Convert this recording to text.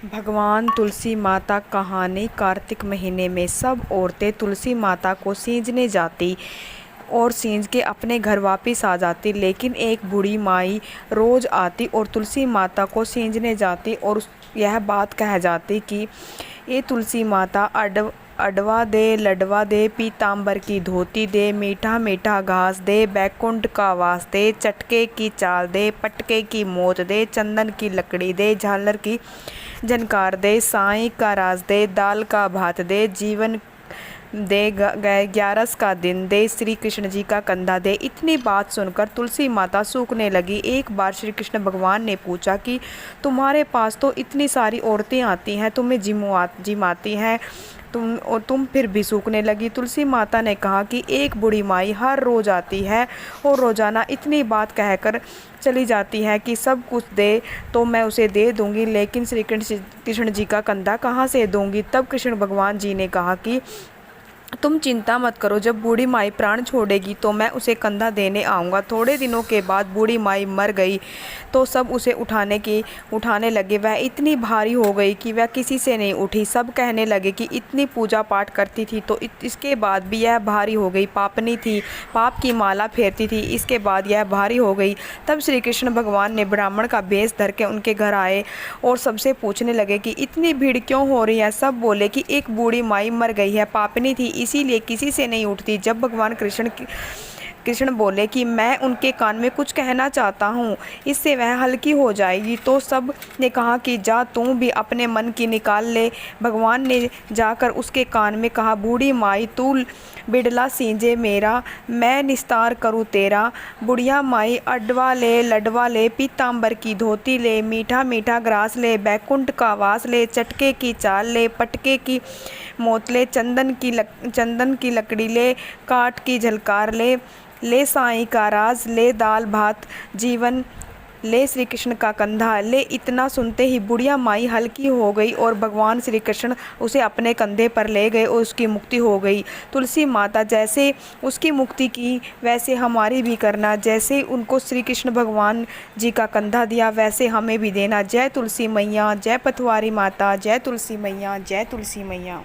भगवान तुलसी माता कहानी। कार्तिक महीने में सब औरतें तुलसी माता को सींचने जाती और सींच के अपने घर वापस आ जाती, लेकिन एक बूढ़ी माई रोज आती और तुलसी माता को सींचने जाती और यह बात कह जाती कि ये तुलसी माता अडवा दे, लडवा दे, पीतांबर की धोती दे, मीठा मीठा घास दे, बैकुंठ का वास दे, चटके की चाल दे, पटके की मोच दे, चंदन की लकड़ी दे, झालर की झनकार दे, साईं का राज दे, दाल का भात दे, जीवन दे, ग्यारस का दिन दे, श्री कृष्ण जी का कंधा दे। इतनी बात सुनकर तुलसी माता सूखने लगी। एक बार श्री कृष्ण भगवान ने पूछा कि तुम्हारे पास तो इतनी सारी औरतें आती हैं, तुम्हें जिमाती हैं, तुम फिर भी सूखने लगी। तुलसी माता ने कहा कि एक बूढ़ी माई हर रोज आती है और रोजाना इतनी बात कहकर चली जाती है कि सब कुछ दे तो मैं उसे दे दूंगी, लेकिन श्री कृष्ण जी का कंधा कहाँ से दूंगी। तब कृष्ण भगवान जी ने कहा कि तुम चिंता मत करो, जब बूढ़ी माई प्राण छोड़ेगी तो मैं उसे कंधा देने आऊँगा। थोड़े दिनों के बाद बूढ़ी माई मर गई तो सब उसे उठाने लगे। वह इतनी भारी हो गई कि वह किसी से नहीं उठी। सब कहने लगे कि इतनी पूजा पाठ करती थी तो इसके बाद भी यह भारी हो गई। पापनी थी, पाप की माला फेरती थी, इसके बाद यह भारी हो गई। तब श्री कृष्ण भगवान ने ब्राह्मण का भेष धर के उनके घर आए और सबसे पूछने लगे कि इतनी भीड़ क्यों हो रही है। सब बोले कि एक बूढ़ी माई मर गई है, पापनी थी, इसीलिए किसी से नहीं उठती। जब भगवान कृष्ण बोले कि मैं उनके कान में कुछ कहना चाहता हूँ, इससे वह हल्की हो जाएगी, तो सब ने कहा कि जा तू भी अपने मन की निकाल ले। भगवान ने जाकर उसके कान में कहा, बूढ़ी माई तू बिड़ला सींजे मेरा, मैं निस्तार करूँ तेरा। बुढ़िया माई अडवा ले, लडवा ले, पीतांबर की धोती ले, मीठा मीठा ग्रास ले, बैकुंठ का वास ले, चटके की चाल ले, पटके की मोत ले, चंदन की लकड़ी ले, काठ की झलकार ले साईं का राज ले, दाल भात जीवन ले, श्री कृष्ण का कंधा ले। इतना सुनते ही बुढ़िया माई हल्की हो गई और भगवान श्री कृष्ण उसे अपने कंधे पर ले गए और उसकी मुक्ति हो गई। तुलसी माता जैसे उसकी मुक्ति की वैसे हमारी भी करना, जैसे उनको श्री कृष्ण भगवान जी का कंधा दिया वैसे हमें भी देना। जय तुलसी मैया, जय पथवारी माता, जय तुलसी मैया, जय तुलसी मैया।